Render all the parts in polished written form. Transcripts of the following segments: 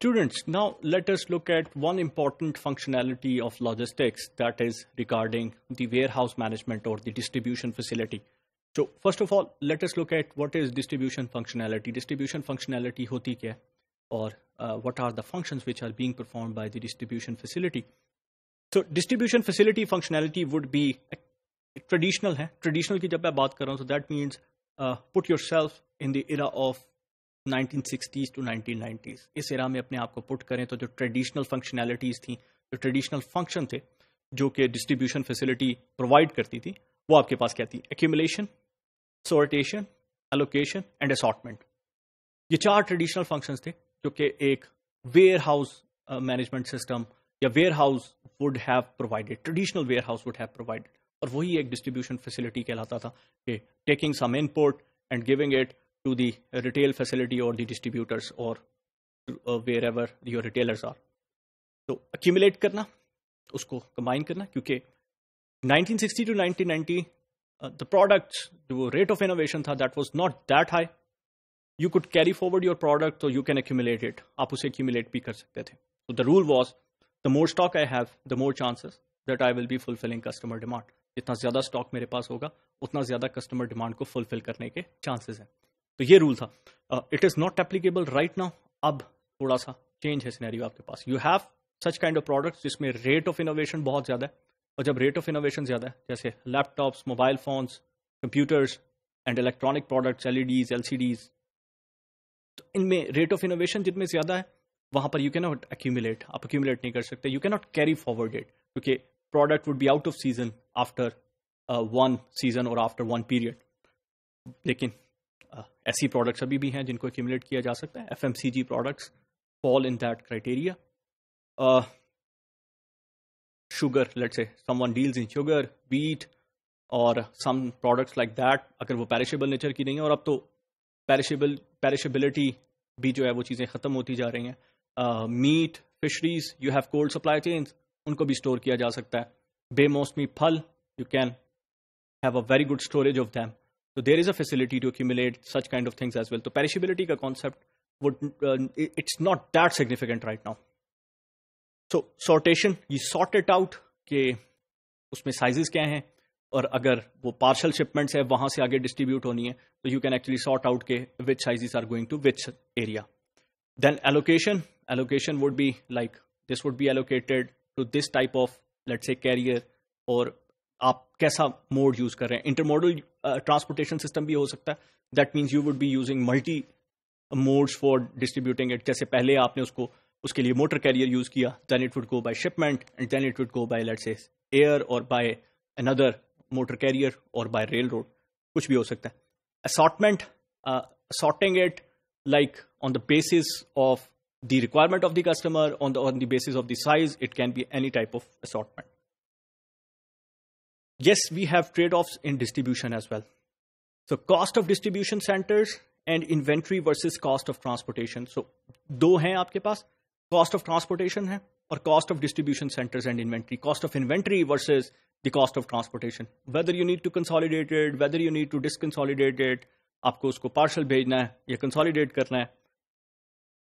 Students, now let us look at one important functionality of logistics, that is regarding the warehouse management or the distribution facility. So first of all, let us look at what is distribution functionality. Distribution functionality hoti kya hai, or what are the functions which are being performed by the distribution facility. So distribution facility functionality would be traditional hai. Traditional ki jab main baat kar raha hu, so that means put yourself in the era of 1960s to 1990s. इस era में अपने आप को put करें तो जो traditional functionalities थी, जो ट्रेडिशनल फंक्शन थे जो कि डिस्ट्रीब्यूशन फैसिलिटी प्रोवाइड करती थी, वो आपके पास क्या थी? Accumulation, sortation, allocation and assortment. ये चार ट्रेडिशनल फंक्शंस थे जो कि एक वेयर हाउस मैनेजमेंट सिस्टम या warehouse would have provided, traditional warehouse would have provided. और वही एक डिस्ट्रीब्यूशन फैसिलिटी कहलाता था कि taking some input and giving it to the retail facility or the distributors or wherever your retailers are. तो accumulate करना, उसको combine करना, क्योंकि 1960 to 1990 the products, जो rate of innovation था, that was not that high. You could carry forward your product so you can accumulate it. आप उसे accumulate भी कर सकते थे. So the rule was, the more stock I have, the more chances that I will be fulfilling customer demand. जितना ज़्यादा stock मेरे पास होगा, उतना ज़्यादा customer demand को fulfill करने के chances हैं. तो ये रूल था. It is not applicable right now. अब थोड़ा सा चेंज है सिनेरियो आपके पास. You have such kind of products जिसमें रेट ऑफ इनोवेशन बहुत ज़्यादा है, और जब रेट ऑफ इनोवेशन ज़्यादा है, जैसे laptops, mobile phones, computers and electronic products, LEDs, LCDs, तो इनमें रेट ऑफ इनोवेशन जितने ज़्यादा है वहाँ पर यू कैन नॉट एक्यूमुलेट. आप एक्यूमुलेट नहीं कर सकते. You can not carry forward it, क्योंकि product would be out of season after one season और आफ्टर वन पीरियड. लेकिन ऐसी प्रोडक्ट्स अभी भी हैं जिनको एक्यूमुलेट किया जा सकता है. FMCG products fall in that criteria. Sugar, let's say someone deals in sugar, wheat और सम प्रोडक्ट्स लाइक दैट, अगर वो पेरिशेबल नेचर की नहीं है, और अब तो पेरिशेबिलिटी भी जो है वो चीज़ें ख़त्म होती जा रही हैं. Meat, fisheries, you have cold supply chains, उनको भी स्टोर किया जा सकता है. बेमौसमी फल, you can have a very good storage of them. So there is a facility to accumulate such kind of things as well. So perishability का concept would it's not that significant right now. So sortation, you sort it out कि उसमें sizes क्या हैं, और अगर वो partial shipments है वहाँ से आगे distribute होनी है, तो you can actually sort out के which sizes are going to which area. Then allocation would be like this would be allocated to this type of, let's say, carrier, और आप कैसा मोड यूज कर रहे हैं. इंटरमोडल ट्रांसपोर्टेशन सिस्टम भी हो सकता है. That means you would be using multi modes for distributing it. जैसे पहले आपने उसके लिए मोटर कैरियर यूज किया, then it would go by shipment, and then it would go by, let's say, air, और बाय अनदर मोटर कैरियर, और by rail road, कुछ भी हो सकता है. Assortment, assorting it like on the basis of the requirement of the customer, on the basis of the size. It can be any type of assortment. Yes, we have trade-offs in distribution as well. So cost of distribution centers and inventory versus cost of transportation. So दो हैं आपके पास, cost of transportation है और cost of distribution centers and inventory. Cost of inventory versus the cost of transportation. Whether you need to consolidate it, whether you need to disconsolidate it, आपको उसको partial भेजना है या consolidate करना है.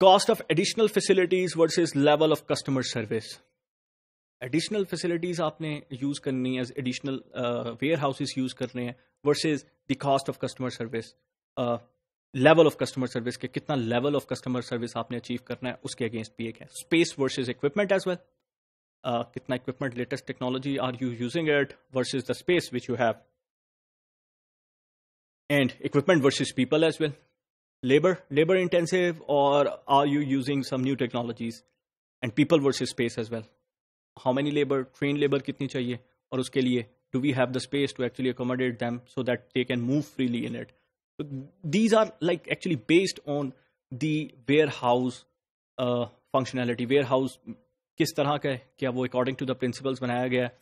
Cost of additional facilities versus level of customer service. Additional facilities आपने use करनी है, एडिशनल वेयर हाउसेस यूज़ करने हैं, versus the cost of customer service. Level of customer service के कितना लेवल ऑफ कस्टमर सर्विस आपने अचीव करना है, उसके अगेंस्ट भी एक है. Space versus equipment as well. कितना equipment, latest technology are you using it, versus the space which you have. And equipment versus people as well. Labour intensive, और are you using some new technologies. And people versus space as well. How many labor, trained labor कितनी चाहिए, और उसके लिए do we have the space to actually accommodate them so that they can move freely in it. So these are like actually based on the warehouse functionality. Warehouse किस तरह का है, क्या वो according to the principles बनाया गया है,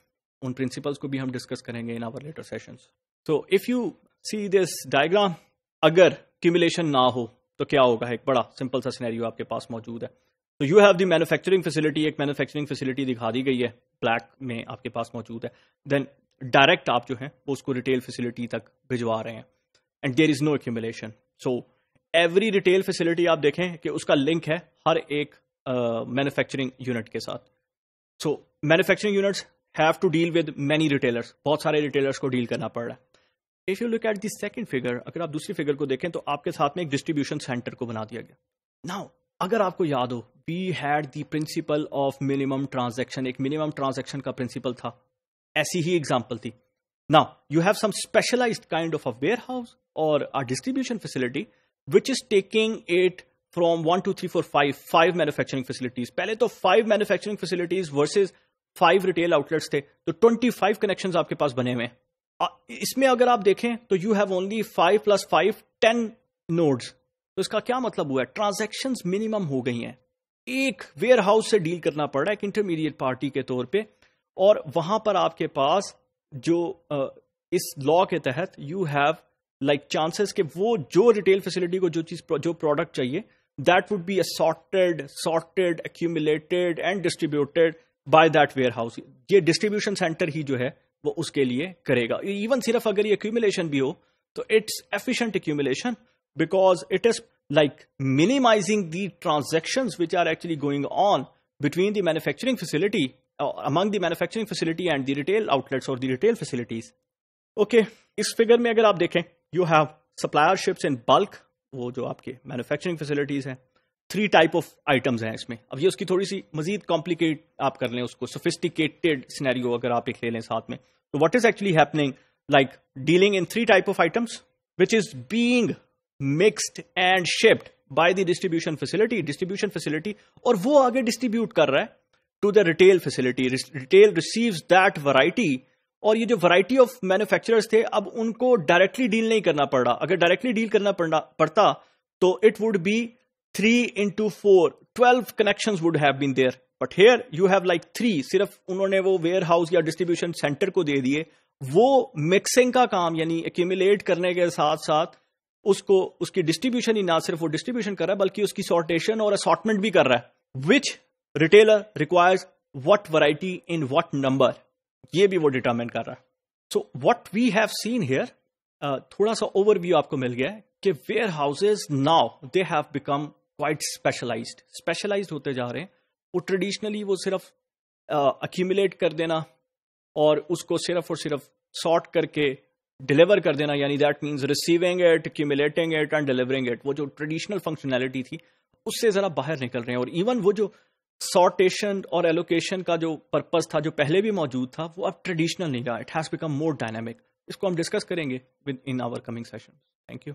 उन principles को भी हम discuss करेंगे in our later sessions. So if you see this diagram, अगर accumulation ना हो तो क्या होगा. एक बड़ा simple सा scenario आपके पास मौजूद है. तो you have the manufacturing facility. एक मैन्युफैक्चरिंग फैसिलिटी दिखा दी गई है, ब्लैक में आपके पास मौजूद है. देन डायरेक्ट आप जो है वो उसको रिटेल फैसिलिटी तक भिजवा रहे हैं, and there is no accumulation. So every retail facility आप देखें कि उसका लिंक है हर एक मैन्युफैक्चरिंग यूनिट के साथ. So manufacturing units have to deal with many retailers, बहुत सारे रिटेलर्स को डील करना पड़ रहा है. If you look at the second figure, अगर आप दूसरी फिगर को देखें तो आपके साथ में एक डिस्ट्रीब्यूशन सेंटर को बना दिया गया. नाउ अगर आपको याद हो, we had the principle of minimum transaction, एक मिनिमम ट्रांजैक्शन का प्रिंसिपल था, ऐसी ही एग्जांपल थी. Now you have some specialised kind of a warehouse और a distribution facility which is taking it from 1 2 3 4 5 manufacturing facilities. पहले तो 5 manufacturing facilities versus 5 retail outlets थे, तो 25 connections आपके पास बने हुए. इसमें अगर आप देखें तो you have only 5 plus 5 10 nodes. तो इसका क्या मतलब हुआ है? ट्रांजैक्शंस मिनिमम हो गई हैं. एक वेयर हाउस से डील करना पड़ रहा है एक इंटरमीडिएट पार्टी के तौर पे, और वहां पर आपके पास जो इस लॉ के तहत यू हैव लाइक चांसेस कि वो जो रिटेल फैसिलिटी को जो प्रोडक्ट चाहिए, that would be sorted accumulated and distributed by that warehouse. ये डिस्ट्रीब्यूशन सेंटर ही जो है वो उसके लिए करेगा. इवन सिर्फ अगर ये एक्यूमुलेशन भी हो तो it's efficient accumulation, because it is like minimizing the transactions which are actually going on between the manufacturing facility, among the manufacturing facility and the retail outlets or the retail facilities. Okay, इस figure में अगर आप देखें, you have supplier ships in bulk, वो जो आपके manufacturing facilities हैं. 3 type of items हैं इसमें. अब ये उसकी थोड़ी सी मजीद कॉम्प्लिकेट आप कर लें उसको, sophisticated scenario अगर आप एक ले लें साथ में. So what is actually happening, like dealing in 3 type of items which is being mixed and shipped by the distribution facility, और वो आगे डिस्ट्रीब्यूट कर रहा है to the retail facility. Retail receives that variety, और ये जो वैरायटी ऑफ मैन्युफैक्चरर्स थे अब उनको डायरेक्टली डील नहीं करना पड़ रहा. अगर डायरेक्टली डील करना पड़ता तो it would be 3 into 4 12 connections would have been there. But here you have like 3, सिर्फ उन्होंने वो वेयर हाउस या डिस्ट्रीब्यूशन सेंटर को दे दिए. वो मिक्सिंग का काम यानी एक्यूमुलेट करने के साथ साथ उसको उसकी डिस्ट्रीब्यूशन ही ना सिर्फ वो डिस्ट्रीब्यूशन कर रहा है बल्कि उसकी सॉर्टेशन और असॉर्टमेंट भी कर रहा है. Which retailer requires what variety in what number, ये भी वो डिटरमाइन कर रहा है. So what we have seen here, थोड़ा सा ओवरव्यू आपको मिल गया है कि warehouses now they have become quite specialised होते जा रहे हैं. वो ट्रेडिशनली वो सिर्फ अक्यूमुलेट कर देना और उसको सिर्फ और सिर्फ सॉर्ट करके डिलीवर कर देना, यानी that means receiving it, accumulating it and delivering it, वो जो ट्रेडिशनल फंक्शनैलिटी थी उससे जरा बाहर निकल रहे हैं. और इवन वो जो सॉर्टेशन और एलोकेशन का जो पर्पस था जो पहले भी मौजूद था वो अब ट्रेडिशनल नहीं रहा. It has become more dynamic. इसको हम डिस्कस करेंगे within our coming session. Thank you.